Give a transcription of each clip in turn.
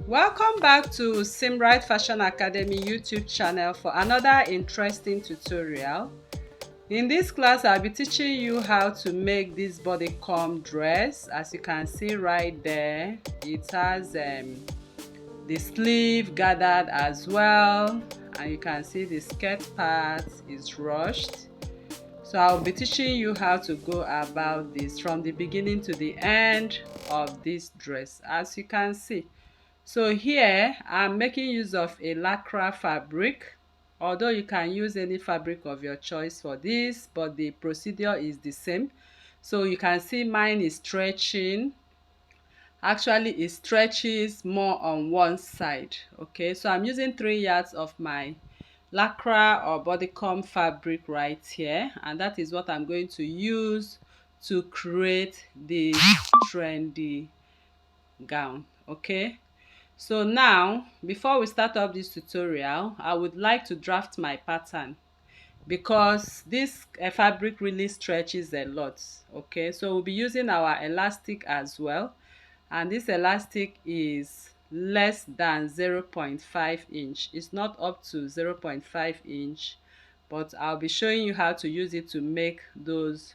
Welcome back to Simright Fashion Academy YouTube channel for another interesting tutorial. In this class, I'll be teaching you how to make this bodycon dress. As you can see right there, it has the sleeve gathered as well, and you can see the skirt part is ruched. So I'll be teaching you how to go about this from the beginning to the end of this dress, as you can see. So here I'm making use of a lycra fabric, although you can use any fabric of your choice for this, but the procedure is the same. So you can see mine is stretching. Actually it stretches more on one side. Okay, so I'm using 3 yards of my lycra or bodycon fabric right here, and that is what I'm going to use to create this trendy gown. Okay, so now before we start up this tutorial, I would like to draft my pattern because this fabric really stretches a lot. Okay, so we'll be using our elastic as well, and this elastic is less than 0.5 inch. It's not up to 0.5 inch, but I'll be showing you how to use it to make those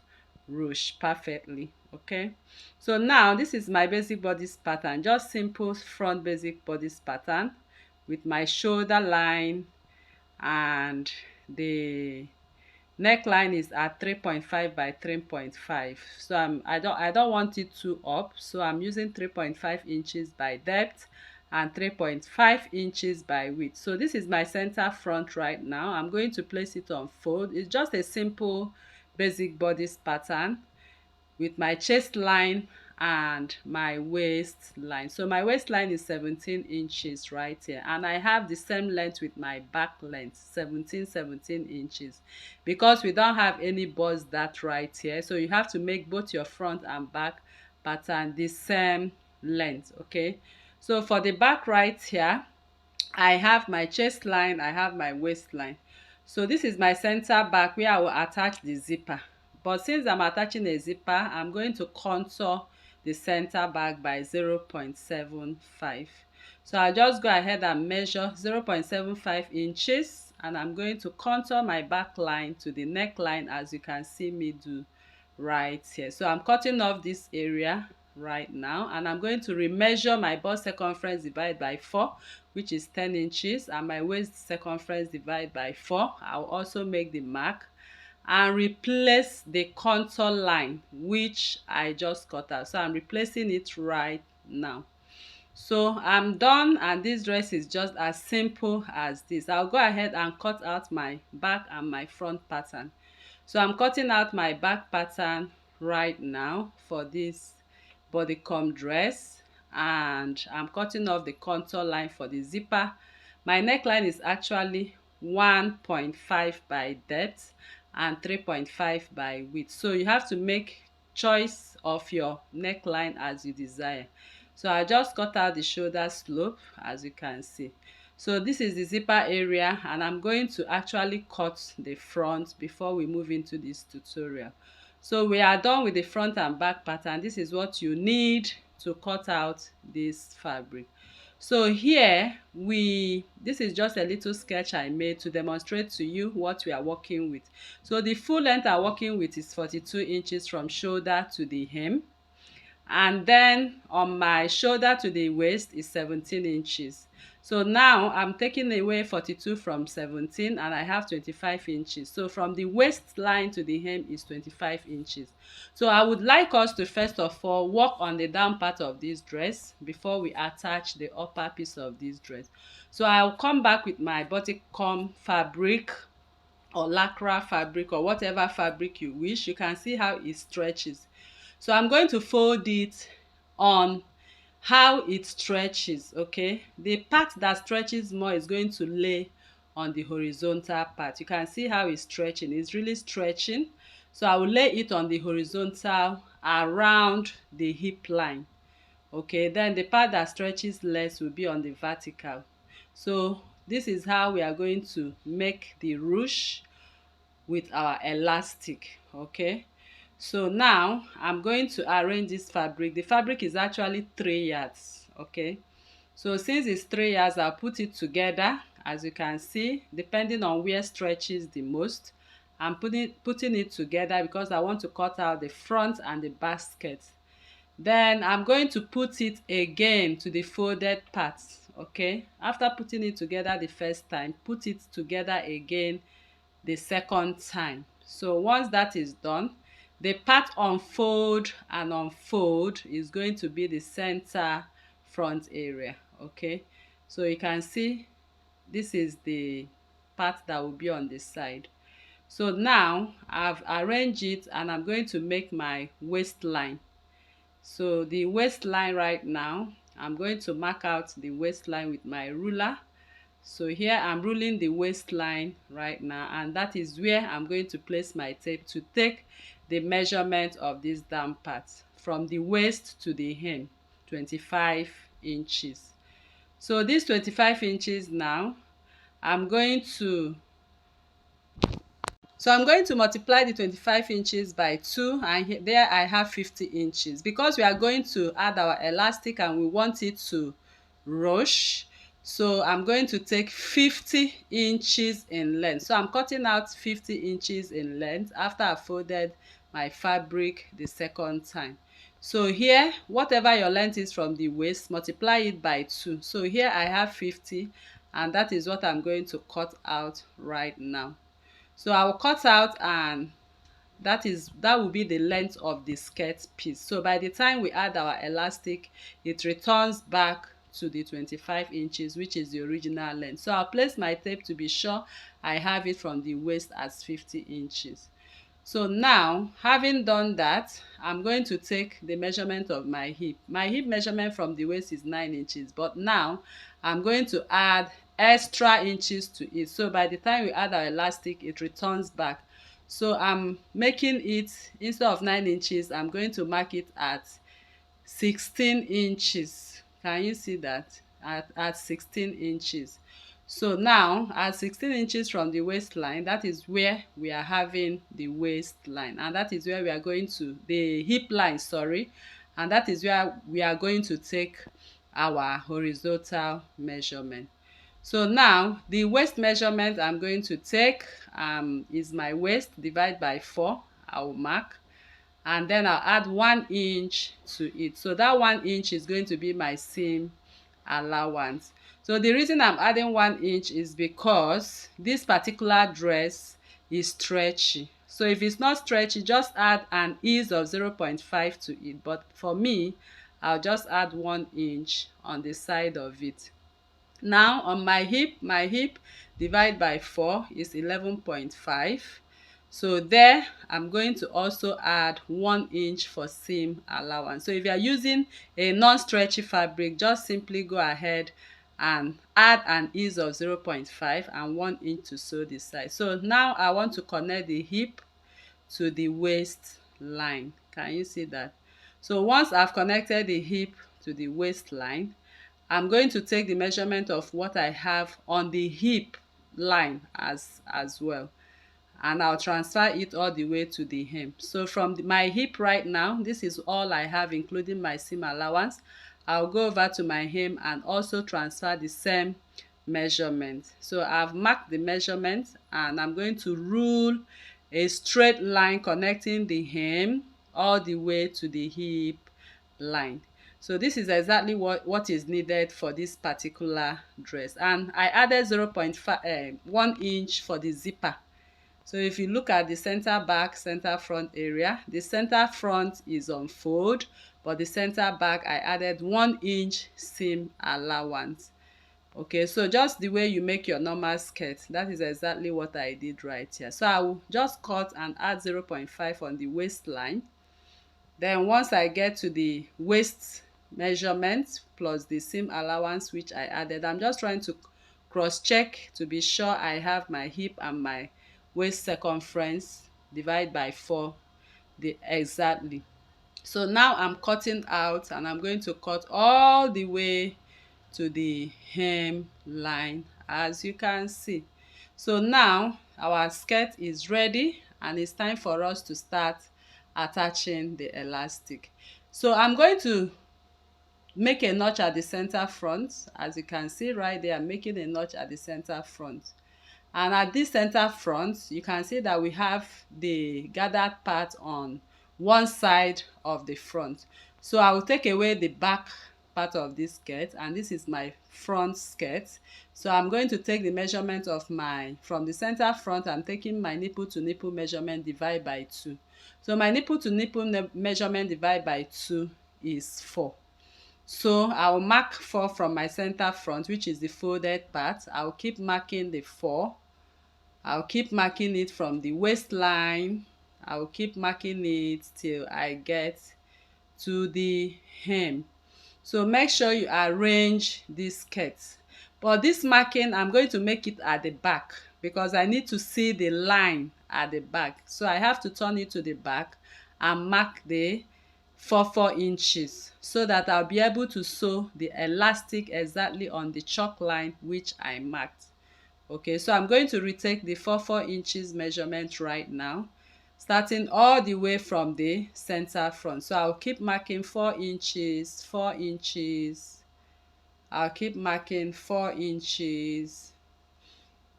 ruche perfectly. Okay, so now this is my basic bodice pattern, just simple front basic bodice pattern with my shoulder line, and the neckline is at 3.5 by 3.5. So I don't want it too up, so I'm using 3.5 inches by depth and 3.5 inches by width. So this is my center front right now. I'm going to place it on fold. It's just a simple basic bodice pattern with my chest line and my waistline. So my waistline is 17 inches right here, and I have the same length with my back length, 17 inches, because we don't have any bust that right here. So you have to make both your front and back pattern the same length. Okay, so for the back right here, I have my chest line, I have my waistline. So this is my center back where I will attach the zipper. But since I'm attaching a zipper, I'm going to contour the center back by 0.75. So I'll just go ahead and measure 0.75 inches, and I'm going to contour my back line to the neckline, as you can see me do right here. So I'm cutting off this area right now, and I'm going to remeasure my bust circumference divided by 4, which is 10 inches, and my waist circumference divided by 4. I'll also make the mark and replace the contour line which I just cut out. So I'm replacing it right now. So I'm done, and this dress is just as simple as this. I'll go ahead and cut out my back and my front pattern. So I'm cutting out my back pattern right now for this bodycon dress, and I'm cutting off the contour line for the zipper. My neckline is actually 1.5 by depth and 3.5 by width, so you have to make choice of your neckline as you desire. So I just cut out the shoulder slope, as you can see. So this is the zipper area, and I'm going to actually cut the front before we move into this tutorial. So we are done with the front and back pattern. This is what you need to cut out this fabric. So here this is just a little sketch I made to demonstrate to you what we are working with. So the full length I'm working with is 42 inches from shoulder to the hem, and then on my shoulder to the waist is 17 inches. So now I'm taking away 42 from 17, and I have 25 inches. So from the waistline to the hem is 25 inches. So I would like us to first of all work on the down part of this dress before we attach the upper piece of this dress. So I'll come back with my bodycon fabric or lycra fabric or whatever fabric you wish. You can see how it stretches. So I'm going to fold it on how it stretches. Okay, the part that stretches more is going to lay on the horizontal part. You can see how it's stretching. It's really stretching. So I will lay it on the horizontal around the hip line. Okay, then the part that stretches less will be on the vertical. So this is how we are going to make the ruche with our elastic. Okay, so now I'm going to arrange this fabric. The fabric is actually 3 yards. Okay, So since it's 3 yards, I'll put it together. As you can see, depending on where stretches the most, I'm putting it together because I want to cut out the front and the basket. Then I'm going to put it again to the folded parts. Okay, after putting it together the first time, put it together again the second time. So once that is done, the part unfold and unfold is going to be the center front area. Okay, so you can see this is the part that will be on the side. So now I've arranged it and I'm going to make my waistline. So the waistline right now, I'm going to mark out the waistline with my ruler. So here I'm ruling the waistline right now, and that is where I'm going to place my tape to take the measurement of this down part from the waist to the hem, 25 inches. So this 25 inches now, I'm going to multiply the 25 inches by 2, and there I have 50 inches. Because we are going to add our elastic and we want it to ruche, so I'm going to take 50 inches in length. So I'm cutting out 50 inches in length after I folded my fabric the second time. So here, whatever your length is from the waist, multiply it by 2. So here I have 50, and that is what I'm going to cut out right now. So I will cut out, and that will be the length of the skirt piece. So by the time we add our elastic, it returns back to the 25 inches, which is the original length. So I'll place my tape to be sure I have it from the waist as 50 inches. So now, having done that, I'm going to take the measurement of my hip. My hip measurement from the waist is 9 inches, but now I'm going to add extra inches to it. So by the time we add our elastic, it returns back. So I'm making it, instead of 9 inches, I'm going to mark it at 16 inches. Can you see that? At 16 inches. So now at 16 inches from the waistline, that is where we are having the waistline, and that is where we are going to the hip line, sorry, and that is where we are going to take our horizontal measurement. So now the waist measurement I'm going to take is my waist divided by 4. I will mark, and then I'll add 1 inch to it. So that 1 inch is going to be my seam allowance. So the reason I'm adding 1 inch is because this particular dress is stretchy. So if it's not stretchy, just add an ease of 0.5 to it. But for me, I'll just add 1 inch on the side of it. Now on my hip divided by 4 is 11.5. So there I'm going to also add 1 inch for seam allowance. So if you are using a non-stretchy fabric, just simply go ahead and add an ease of 0.5 and 1 inch to sew the side. So now I want to connect the hip to the waistline. Can you see that? So once I've connected the hip to the waistline, I'm going to take the measurement of what I have on the hip line as well, and I'll transfer it all the way to the hem. So from my hip right now, this is all I have, including my seam allowance. I'll go over to my hem and also transfer the same measurement. So I've marked the measurement, and I'm going to rule a straight line connecting the hem all the way to the hip line. So this is exactly what is needed for this particular dress, and I added 0.5 1 inch for the zipper. So if you look at the center back, center front area, the center front is on fold, but the center back I added 1 inch seam allowance. Okay, so just the way you make your normal skirt, that is exactly what I did right here. So I will just cut and add 0.5 on the waistline. Then once I get to the waist measurement plus the seam allowance which I added, I'm just trying to cross check to be sure I have my hip and my waist circumference divided by 4 exactly. So now I'm cutting out, and I'm going to cut all the way to the hem line, as you can see. So now our skirt is ready, and it's time for us to start attaching the elastic. So I'm going to make a notch at the center front. As you can see right there, I'm making a notch at the center front. And at this center front, you can see that we have the gathered part on one side of the front. So I will take away the back part of this skirt, and this is my front skirt. So I'm going to take the measurement of from the center front, I'm taking my nipple to nipple measurement divide by 2. So my nipple to nipple measurement divide by 2 is 4. So I'll mark 4 from my center front, which is the folded part. I'll keep marking the 4. I'll keep marking it from the waistline. I'll keep marking it till I get to the hem. So make sure you arrange this skirt. But this marking, I'm going to make it at the back because I need to see the line at the back. So I have to turn it to the back and mark the 4 inches so that I'll be able to sew the elastic exactly on the chalk line which I marked. Okay, so I'm going to retake the 4 inches measurement right now, starting all the way from the center front. So I'll keep marking 4 inches, 4 inches. I'll keep marking 4 inches,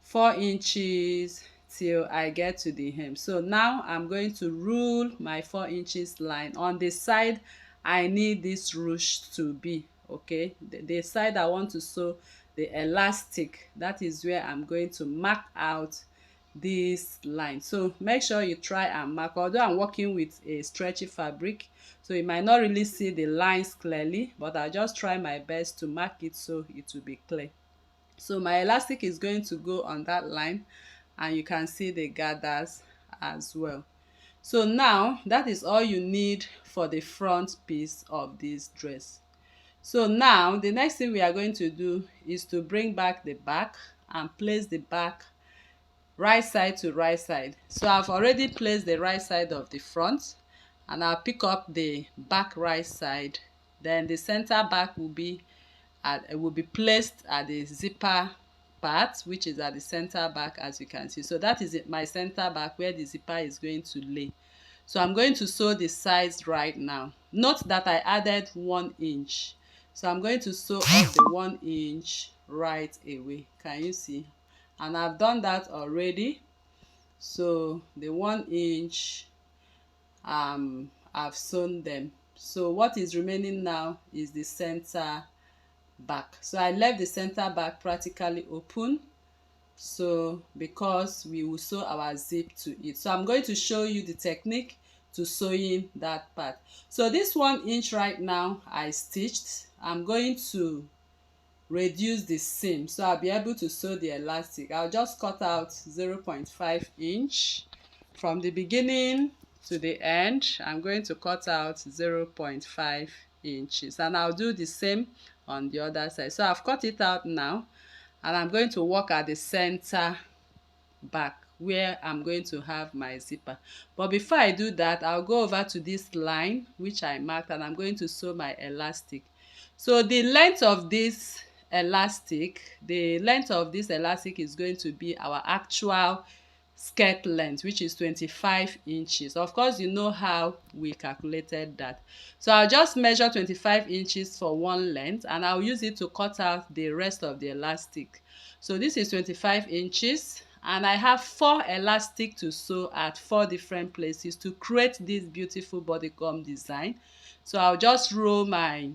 4 inches till I get to the hem. So now I'm going to rule my 4 inches line. On the side I need this ruche to be, okay, the side I want to sew the elastic, that is where I'm going to mark out this line. So make sure you try and mark, although I'm working with a stretchy fabric, so you might not really see the lines clearly, but I'll just try my best to mark it so it will be clear. So my elastic is going to go on that line, and you can see the gathers as well. So now that is all you need for the front piece of this dress. So now the next thing we are going to do is to bring back the back and place the back right side to right side. So I've already placed the right side of the front, and I'll pick up the back right side. Then the center back will be placed at the zipper part, which is at the center back, as you can see. So that is my center back where the zipper is going to lay. So I'm going to sew the sides right now. Note that I added 1 inch. So I'm going to sew off the 1 inch right away. Can you see? And I've done that already. So the 1 inch, I've sewn them. So what is remaining now is the center back. So I left the center back practically open, so because we will sew our zip to it. So I'm going to show you the technique to sewing that part. So this 1 inch right now I stitched. I'm going to reduce the seam so I'll be able to sew the elastic. I'll just cut out 0.5 inch from the beginning to the end. I'm going to cut out 0.5 inches, and I'll do the same on the other side. So I've cut it out now, and I'm going to work at the center back where I'm going to have my zipper. But before I do that, I'll go over to this line which I marked, and I'm going to sew my elastic. So the length of this elastic is going to be our actual skirt length, which is 25 inches. Of course, you know how we calculated that. So I'll just measure 25 inches for one length, and I'll use it to cut out the rest of the elastic. So this is 25 inches, and I have 4 elastic to sew at 4 different places to create this beautiful bodycon design. So I'll just roll my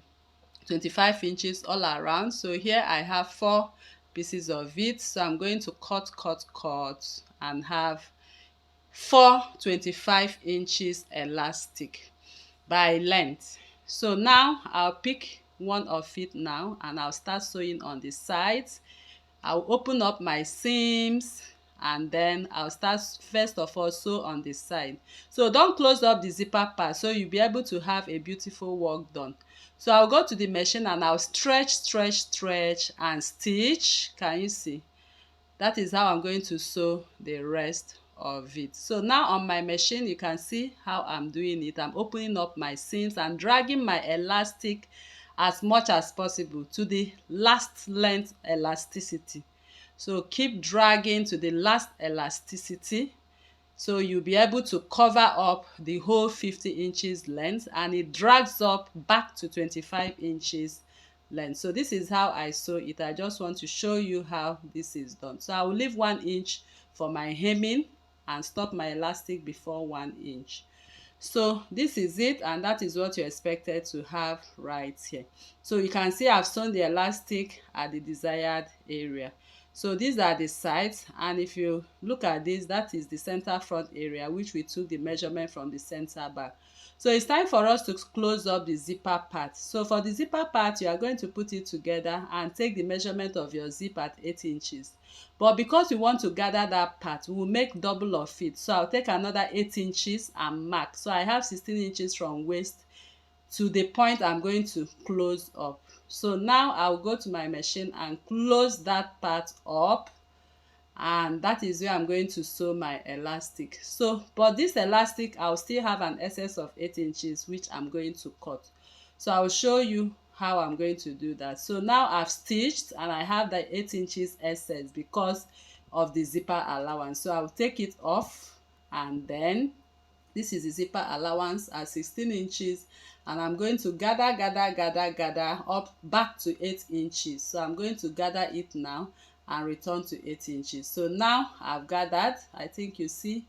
25 inches all around. So here I have 4 pieces of it. So I'm going to cut and have 4 25 inches elastic by length. So now I'll pick one of it now, and I'll start sewing on the sides. I'll open up my seams, and then I'll start first of all sew on the side. So don't close up the zipper part, so you'll be able to have a beautiful work done. So I'll go to the machine and I'll stretch and stitch. Can you see? That is how I'm going to sew the rest of it. So now on my machine, you can see how I'm doing it. I'm opening up my seams and dragging my elastic as much as possible to the last length elasticity. So keep dragging to the last elasticity So you'll be able to cover up the whole 50 inches length, and it drags up back to 25 inches length. So this is how I sew it. I just want to show you how this is done. So I will leave 1 inch for my hemming and stop my elastic before 1 inch. So this is it, and that is what you're expected to have right here. So you can see I've sewn the elastic at the desired area. So these are the sides, and if you look at this, that is the center front area, which we took the measurement from the center back. So it's time for us to close up the zipper part. So for the zipper part, you are going to put it together and take the measurement of your zip at 8 inches. But because we want to gather that part, we will make double of it. So I'll take another 8 inches and mark. So I have 16 inches from waist to the point I'm going to close up. So now I'll go to my machine and close that part up, and that is where I'm going to sew my elastic. So but this elastic, I'll still have an excess of 8 inches which I'm going to cut. So I'll show you how I'm going to do that. So now I've stitched and I have the 8 inches excess because of the zipper allowance. So I'll take it off, and then this is the zipper allowance at 16 inches, and I'm going to gather up back to 8 inches. So I'm going to gather it now and return to 8 inches. So now I've gathered. I think you see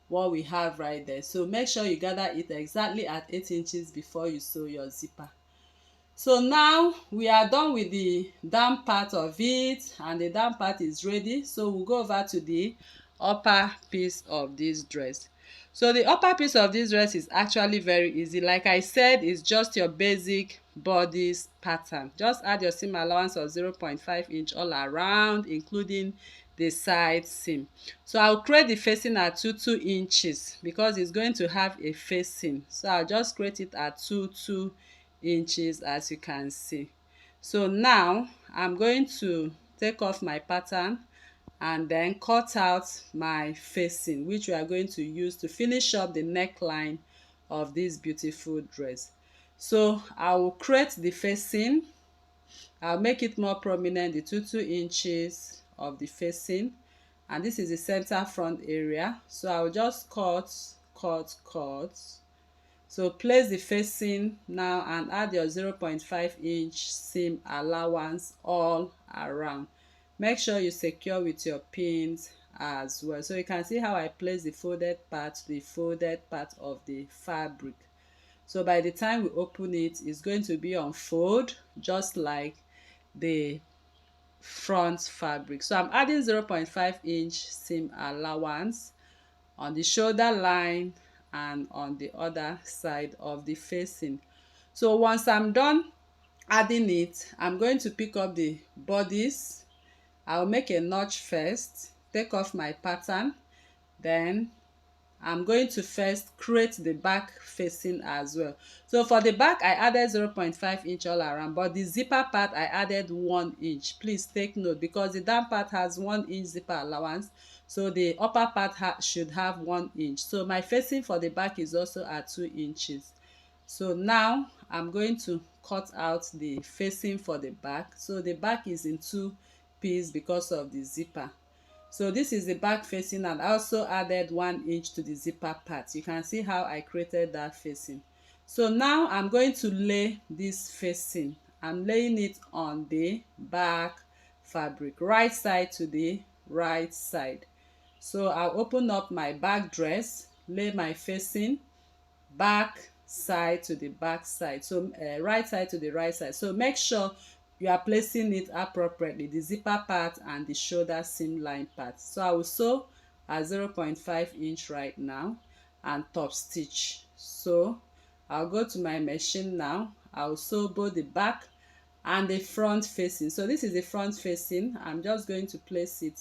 what we have right there. So make sure you gather it exactly at 8 inches before you sew your zipper. So now we are done with the down part of it, and the down part is ready. So we'll go over to the upper piece of this dress. So the upper piece of this dress is actually very easy. Like I said, it's just your basic bodice pattern. Just add your seam allowance of 0.5 inch all around, including the side seam. So I'll create the facing at 2 inches because it's going to have a facing. So I'll just create it at 2 inches, as you can see. So now I'm going to take off my pattern and then cut out my facing, which we are going to use to finish up the neckline of this beautiful dress. So I will create the facing. I'll make it more prominent, the 2 inches of the facing, and this is the center front area. So I'll just cut. So place the facing now and add your 0.5 inch seam allowance all around. Make sure you secure with your pins as well. So you can see how I place the folded part to the folded part of the fabric. So by the time we open it, it's going to be on fold just like the front fabric. So I'm adding 0.5 inch seam allowance on the shoulder line and on the other side of the facing. So once I'm done adding it, I'm going to pick up the bodice. I'll make a notch first, take off my pattern, then I'm going to first create the back facing as well. So for the back, I added 0.5 inch all around, but the zipper part I added 1 inch. Please take note, because the down part has 1 inch zipper allowance, so the upper part should have 1 inch. So my facing for the back is also at 2 inches. So now I'm going to cut out the facing for the back. So the back is in 2 pieces because of the zipper. So this is the back facing, and I also added 1 inch to the zipper part. You can see how I created that facing. So now I'm going to lay this facing. I'm laying it on the back fabric, right side to the right side. So I'll open up my back dress, lay my facing, back side to the back side, so right side to the right side. So make sure you are placing it appropriately, the zipper part and the shoulder seam line part. So I will sew at 0.5 inch right now and top stitch. So I'll go to my machine now. I'll sew both the back and the front facing. So this is the front facing. I'm just going to place it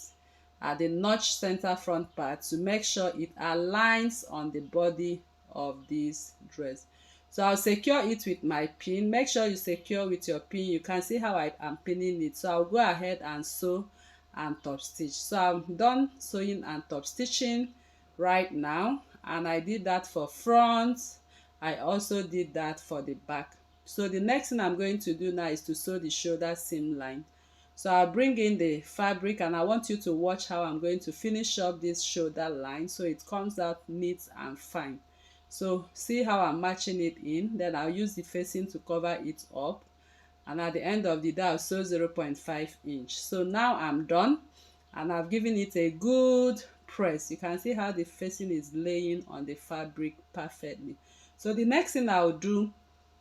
at the notch center front part to make sure it aligns on the body of this dress. So I'll secure it with my pin. Make sure you secure with your pin. You can see how I am pinning it. So I'll go ahead and sew and top stitch. So I'm done sewing and top stitching right now, and I did that for front. I also did that for the back. So the next thing I'm going to do now is to sew the shoulder seam line. So I'll bring in the fabric, and I want you to watch how I'm going to finish up this shoulder line so it comes out neat and fine. So see how I'm matching it in. Then I'll use the facing to cover it up, and at the end of the day I'll sew 0.5 inch. So now I'm done, and I've given it a good press. You can see how the facing is laying on the fabric perfectly. So the next thing I'll do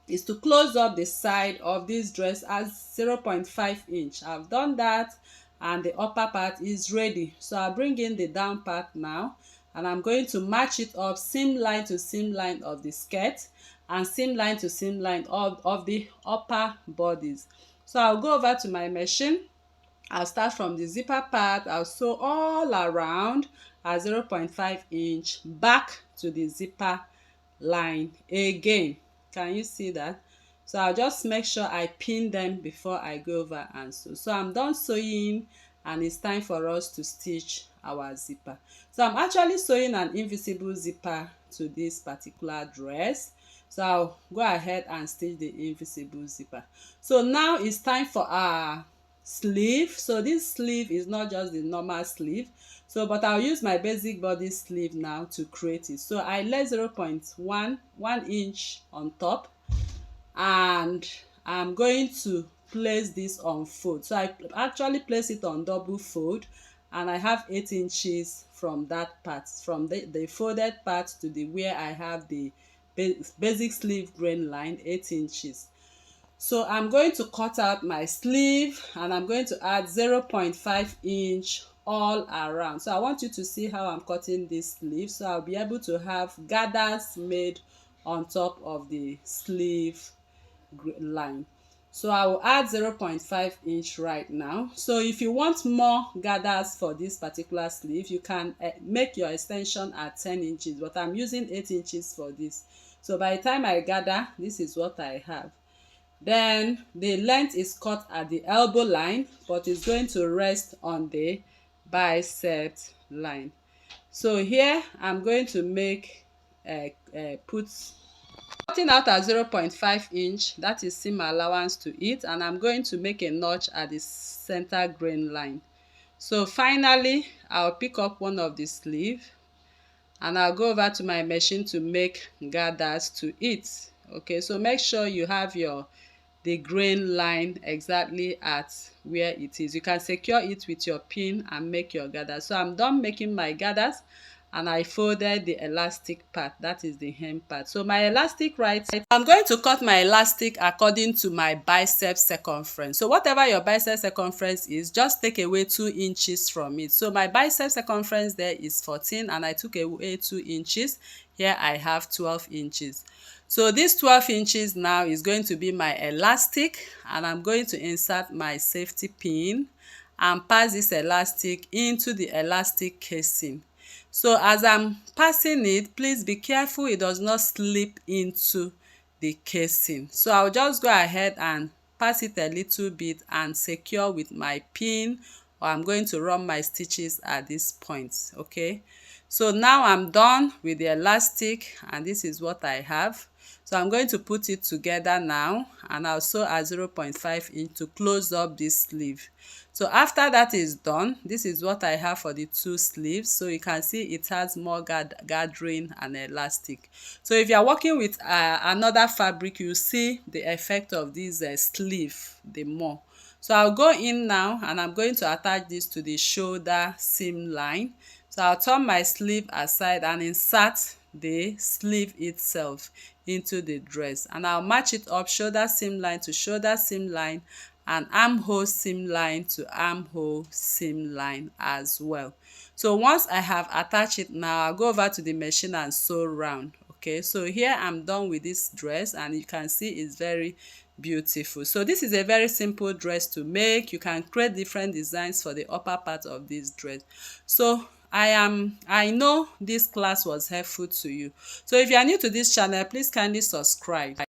is to close up the side of this dress as 0.5 inch. I've done that, and the upper part is ready. So I'll bring in the down part now, and I'm going to match it up seam line to seam line of the skirt and seam line to seam line of the upper bodies. So I'll go over to my machine. I'll start from the zipper part. I'll sew all around at 0.5 inch back to the zipper line again. Can you see that? So I'll just make sure I pin them before I go over and sew. So I'm done sewing, and it's time for us to stitch our zipper. So I'm actually sewing an invisible zipper to this particular dress. So I'll go ahead and stitch the invisible zipper. So now it's time for our sleeve. So this sleeve is not just the normal sleeve, so but I'll use my basic body sleeve now to create it. So I lay 0.1 inch on top, and I'm going to place this on fold. So I actually place it on double fold, and I have 8 inches from that part, from the folded part to the where I have the basic sleeve grain line, 8 inches. So I'm going to cut out my sleeve, and I'm going to add 0.5 inch all around. So I want you to see how I'm cutting this sleeve. So I'll be able to have gathers made on top of the sleeve line. So I will add 0.5 inch right now. So if you want more gathers for this particular sleeve, you can make your extension at 10 inches, but I'm using 8 inches for this. So by the time I gather, this is what I have. Then the length is cut at the elbow line, but it's going to rest on the bicep line. So here I'm going to make cutting out at 0.5 inch, that is seam allowance to it, and I'm going to make a notch at the center grain line. So finally I'll pick up one of the sleeve, and I'll go over to my machine to make gathers to it. Okay, so make sure you have the grain line exactly at where it is. You can secure it with your pin and make your gathers. So I'm done making my gathers, and I folded the elastic part, that is the hem part. So my elastic right side, I'm going to cut my elastic according to my bicep circumference. So whatever your bicep circumference is, just take away 2 inches from it. So my bicep circumference there is 14, and I took away 2 inches. Here I have 12 inches. So this 12 inches now is going to be my elastic, and I'm going to insert my safety pin and pass this elastic into the elastic casing. So as I'm passing it, please be careful it does not slip into the casing. So I'll just go ahead and pass it a little bit and secure with my pin, or I'm going to run my stitches at this point. Okay, so now I'm done with the elastic, and this is what I have. So I'm going to put it together now, and I'll sew at 0.5 inch to close up this sleeve. So after that is done, this is what I have for the two sleeves. So you can see it has more gathering and elastic. So if you are working with another fabric, you see the effect of this sleeve the more. So I'll go in now, and I'm going to attach this to the shoulder seam line. So I'll turn my sleeve aside and insert the sleeve itself into the dress, and I'll match it up shoulder seam line to shoulder seam line, and armhole seam line to armhole seam line as well. So once I have attached it now, I'll go over to the machine and sew round. Okay, so here I'm done with this dress, and you can see it's very beautiful. So this is a very simple dress to make. You can create different designs for the upper part of this dress. So I know this class was helpful to you. So if you are new to this channel, please kindly subscribe.